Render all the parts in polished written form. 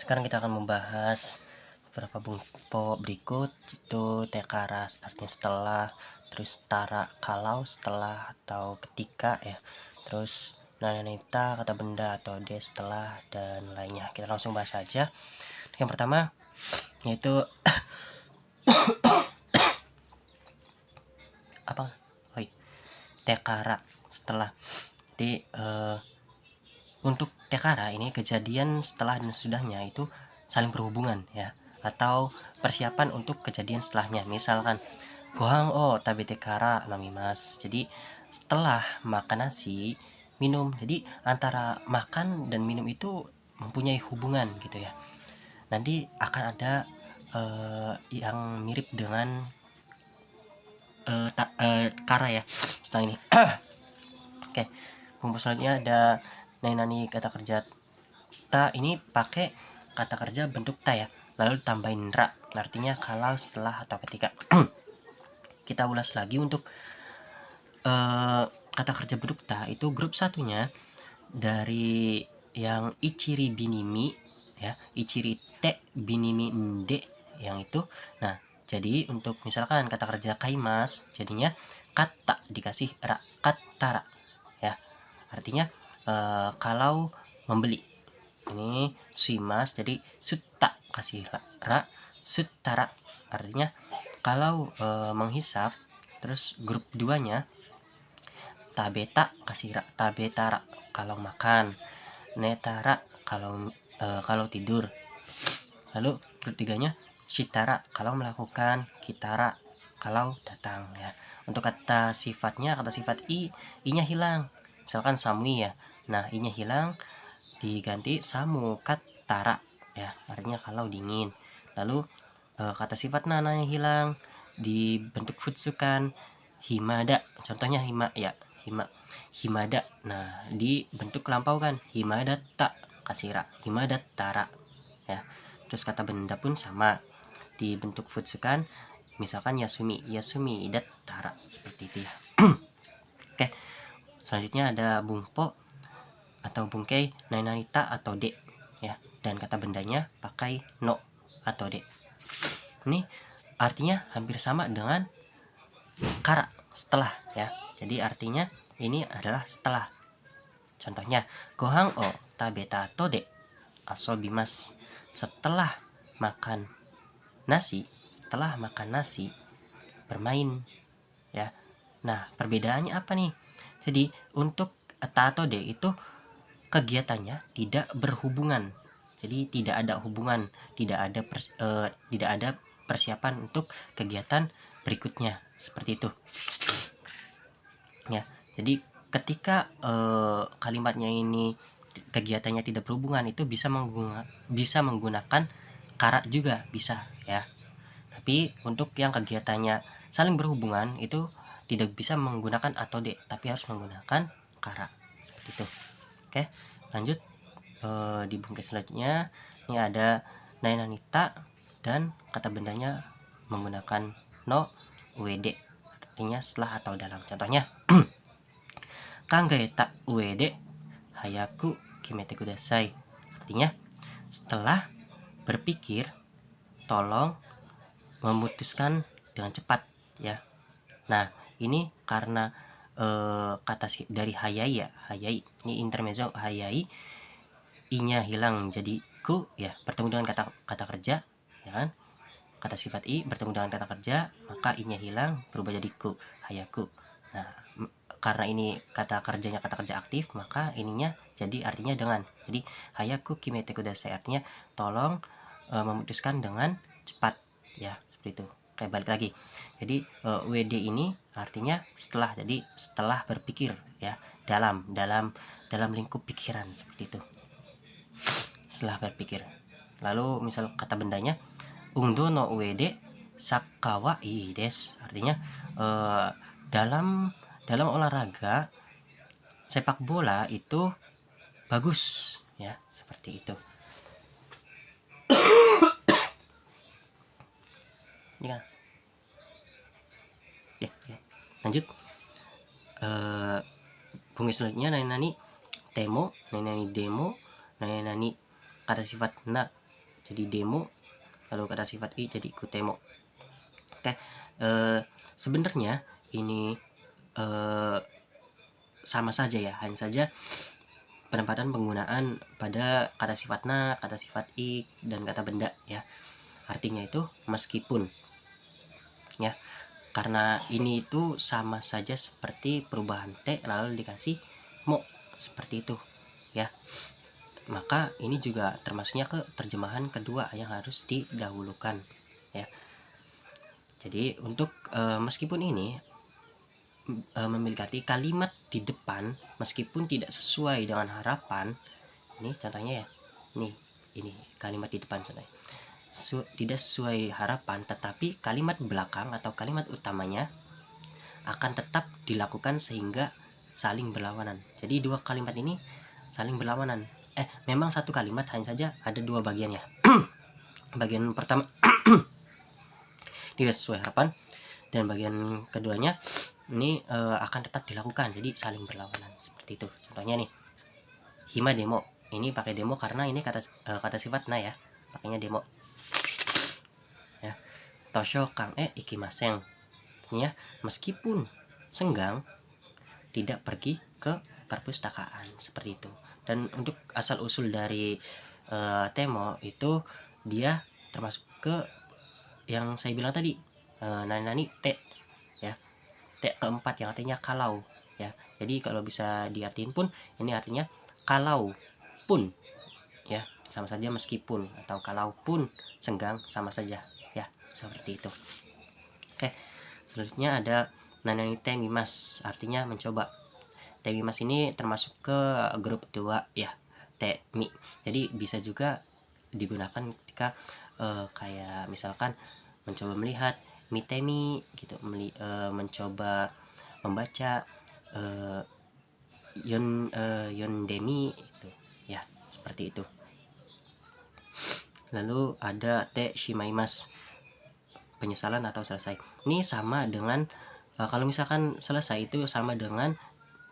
sekarang kita akan membahas beberapa bumpo berikut, itu tekara artinya setelah, terus tara kalau, setelah atau ketika ya, terus nananita kata benda atau de setelah, dan lainnya. Kita langsung bahas saja. Yang pertama yaitu apa? Tekara setelah. Jadi untuk tekara ini kejadian setelah dan sudahnya itu saling berhubungan ya, atau persiapan untuk kejadian setelahnya. Misalkan gohang o tabete kara namimas, jadi setelah makan nasi minum. Jadi antara makan dan minum itu mempunyai hubungan gitu ya. Nanti akan ada yang mirip dengan kara ya setelah ini. Oke, bumbu selanjutnya ada nani kata kerja ta, ini pakai kata kerja bentuk ta ya, lalu tambahin ra, artinya kalau, setelah, atau ketika. Kita ulas lagi untuk kata kerja bentuk ta itu grup satunya dari yang ichiri binimi ya, ichiri te binimi nde yang itu. Nah, jadi untuk misalkan kata kerja kaimas jadinya kata dikasih ra, katara ya, artinya kalau membeli. Ini suimas jadi sutta kasih ra, sutara artinya kalau menghisap. Terus grup duanya tabeta kasih ra, tabetara kalau makan, netara kalau tidur. Lalu grup tiganya shitara kalau melakukan, kitara kalau datang ya. Untuk kata sifatnya, kata sifat i-nya hilang. Misalkan samui ya. Nah, i-nya hilang diganti samu katara ya, artinya kalau dingin. Lalu kata sifat nananya hilang dibentuk futsukan himada, contohnya himada. Nah, dibentuk lampau kan, himadata kasira, himadatara ya. Terus kata benda pun sama, dibentuk futsukan, misalkan yasumi dattara, seperti itu ya. Oke, selanjutnya ada bumpo atau bungkei nananita atau de ya, dan kata bendanya pakai no atau de. Ini artinya hampir sama dengan kara setelah ya, jadi artinya ini adalah setelah. Contohnya gohang o tabeta tode asobimas, setelah makan nasi, bermain ya. Nah, perbedaannya apa nih? Jadi untuk tato de itu kegiatannya tidak berhubungan, jadi tidak ada hubungan, tidak ada persiapan untuk kegiatan berikutnya, seperti itu ya. Jadi ketika kalimatnya ini kegiatannya tidak berhubungan, itu bisa menggunakan kara juga bisa ya. Tapi untuk yang kegiatannya saling berhubungan itu tidak bisa menggunakan atau de, tapi harus menggunakan kara, seperti itu. Oke, lanjut di bungkus selanjutnya. Ini ada nainanita dan kata bendanya menggunakan no ued, artinya setelah atau dalam. Contohnya kangaeta uede hayaku kimete kudasai, artinya setelah berpikir tolong memutuskan dengan cepat ya. Nah, ini karena kata dari hayai ya, hayai ini intermezzo hayai, i-nya hilang jadi ku ya, bertemu dengan kata kerja ya kan. Kata sifat i bertemu dengan kata kerja, maka i-nya hilang berubah jadi ku, hayaku. Nah, karena ini kata kerjanya kata kerja aktif, maka ininya jadi artinya dengan. Jadi hayaku kimete kudasai artinya tolong memutuskan dengan cepat ya, seperti itu. Kayak balik lagi. Jadi WD ini artinya setelah, jadi setelah berpikir ya, dalam lingkup pikiran, seperti itu. Setelah berpikir. Lalu misal kata bendanya undo no uede sakawa des, artinya dalam olahraga sepak bola itu bagus ya, seperti itu ya. Lanjut bunyi selanjutnya nani temo, nani demo, nani kata sifat na jadi demo, lalu kata sifat i jadi kutemo. Oke, sebenarnya ini sama saja ya, hanya saja penempatan penggunaan pada kata sifat na, kata sifat ik, dan kata benda ya. Artinya itu meskipun ya, karena ini itu sama saja seperti perubahan t lalu dikasih mo, seperti itu ya. Maka ini juga termasuknya ke terjemahan kedua yang harus didahulukan ya. Jadi untuk meskipun ini memiliki kalimat di depan meskipun tidak sesuai dengan harapan, ini contohnya ya, ini kalimat di depan contohnya tidak sesuai harapan, tetapi kalimat belakang atau kalimat utamanya akan tetap dilakukan sehingga saling berlawanan. Jadi dua kalimat ini saling berlawanan. Memang satu kalimat hanya saja ada dua bagian ya. Bagian pertama tidak sesuai harapan, dan bagian keduanya ini akan tetap dilakukan, jadi saling berlawanan seperti itu. Contohnya nih, hima demo, ini pakai demo karena ini kata sifat na ya, pakainya demo ya. Tosho kang ikimasen, artinya meskipun senggang tidak pergi ke perpustakaan, seperti itu. Dan untuk asal usul dari temo itu dia termasuk ke yang saya bilang tadi, nani te ya, te keempat yang artinya kalau ya. Jadi kalau bisa diartiin pun, ini artinya kalau pun ya, sama saja meskipun, atau kalaupun senggang sama saja ya, seperti itu. Oke, selanjutnya ada nanani te mimas, artinya mencoba. Te mimas ini termasuk ke grup 2 ya, te mi. Jadi bisa juga digunakan ketika kayak misalkan mencoba melihat, mitemi gitu, mencoba membaca, yondemi itu ya, seperti itu. Lalu ada te shimaimas, penyesalan atau selesai. Ini sama dengan kalau misalkan selesai itu sama dengan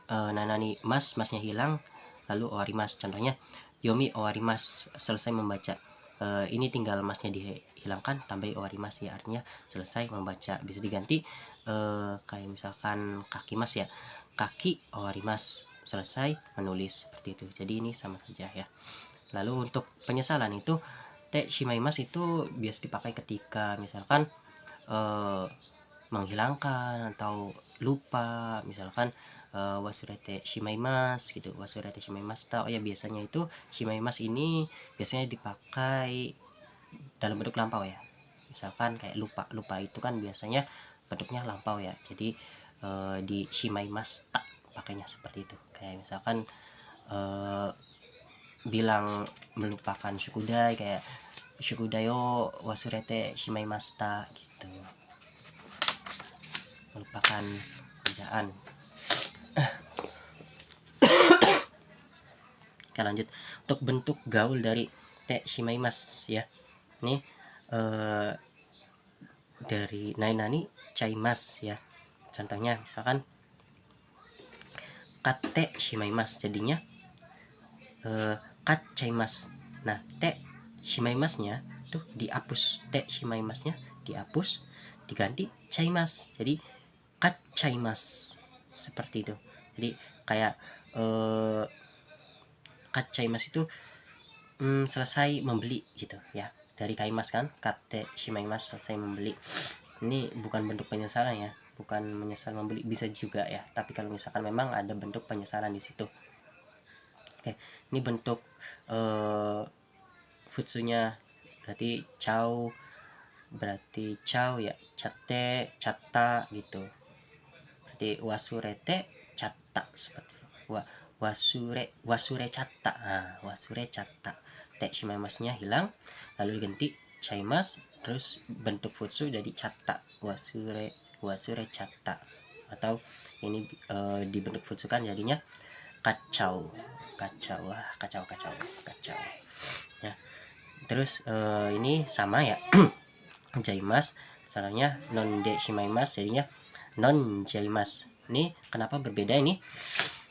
nanani masnya hilang lalu owarimas. Contohnya yomi owarimas, selesai membaca. Ini tinggal masnya dihilangkan, tambahi owarimas ya, artinya selesai membaca. Bisa diganti kayak misalkan kaki mas ya, kaki owarimas, selesai menulis, seperti itu. Jadi ini sama saja ya. Lalu untuk penyesalan itu te shimaimas itu biasa dipakai ketika misalkan menghilangkan atau lupa, misalkan wasurete shimaimas gitu, wasurete shimaimashita. Oh ya, biasanya itu shimaimas ini biasanya dipakai dalam bentuk lampau ya. Misalkan kayak lupa itu kan biasanya bentuknya lampau ya. Jadi di shimaimashita pakainya seperti itu. Kayak misalkan bilang melupakan shukudai, kayak shukudayo wasurete shimaimashita gitu, melupakan kerjaan. Oke, lanjut. Untuk bentuk gaul dari te shimaimas ya, ini dari nainani chaimas ya. Contohnya misalkan kate shimaimas, jadinya kat chaimas. Nah, te shimaimasnya tuh dihapus, te shimaimasnya dihapus, diganti chaimas, jadi kat chaimas, seperti itu. Jadi kayak kat chaimas itu selesai membeli gitu ya, dari kaimas kan, kate shimaimas, selesai membeli. Ini bukan bentuk penyesalan ya, bukan menyesal membeli, bisa juga ya, tapi kalau misalkan memang ada bentuk penyesalan di situ. Oke, ini bentuk futsunya berarti chow, berarti chow ya, chatte, chatta gitu. Berarti wasurete chatta, seperti wasure chatta. Wasure chatta. Te shimaimasnya hilang lalu diganti chaimas, terus bentuk futsu jadi chatta, wasure chatta. Atau ini dibentuk futsu kan jadinya kacau ya. Terus ini sama ya, jaimas, caranya non de shimaimas, jadinya non jaimas. Ini kenapa berbeda, ini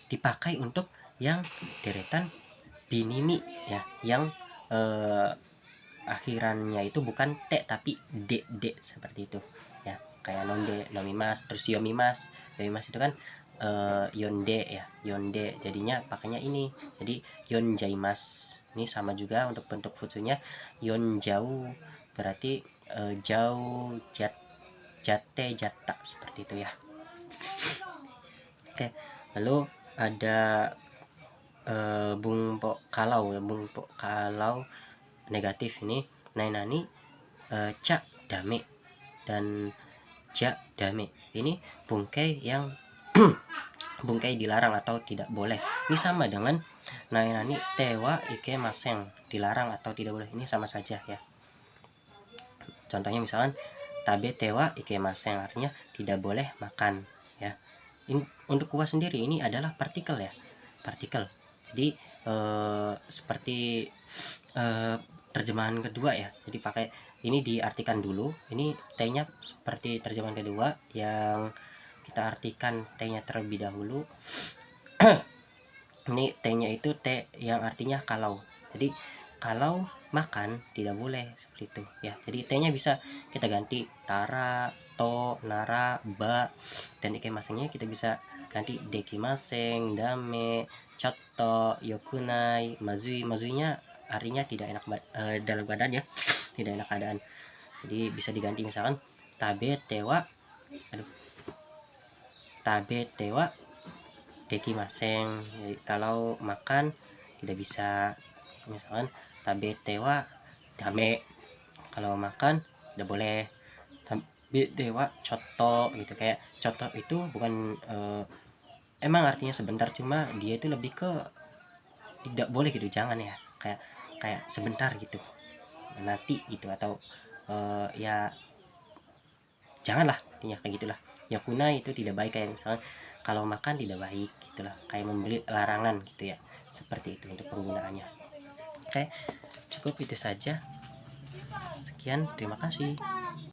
dipakai untuk yang deretan binimi ya, yang akhirannya itu bukan te tapi de seperti itu ya, kayak nonde, nomimas, terus yomimas. Yomimas itu kan yonde ya, yonde, jadinya pakainya ini, jadi yonjaimas. Ini sama juga untuk bentuk futsunya, yonjau berarti jauh, jate, jata, seperti itu ya. Oke, lalu ada bungpo kalau ya, bungpo kalau negatif ini nainani ca dame dan ja dame. Ini bungkai yang bungkai dilarang atau tidak boleh. Ini sama dengan nainani tewa ike maseng, dilarang atau tidak boleh. Ini sama saja ya. Contohnya misalkan tabe tewa ike maseng, artinya tidak boleh makan ya. Untuk kuah sendiri ini adalah partikel ya, partikel. Jadi seperti terjemahan kedua ya, jadi pakai ini diartikan dulu. Ini T-nya seperti terjemahan kedua yang kita artikan T-nya terlebih dahulu. Ini T-nya itu T yang artinya kalau, jadi kalau makan tidak boleh, seperti itu ya. Jadi T-nya bisa kita ganti tara, to, nara, ba, dan ikemasengnya kita bisa ganti dekimaseng, dame, choto, yokunai, mazui. Mazuinya artinya tidak enak dalam badan ya, tidak enak keadaan. Jadi bisa diganti misalkan tabe tewa, tabe tewa dekimaseng, jadi kalau makan tidak bisa. Misalkan tabe tewa dame, kalau makan tidak boleh. Tabe tewa coto gitu, kayak coto itu bukan emang artinya sebentar, cuma dia itu lebih ke tidak boleh gitu, jangan ya, kayak kayak sebentar gitu, nanti gitu, atau ya janganlah, artinya kayak gitulah. Yakuna itu tidak baik, kayak misalnya kalau makan tidak baik gitulah, kayak membeli larangan gitu ya, seperti itu untuk penggunaannya. Oke, cukup itu saja. Sekian, terima kasih.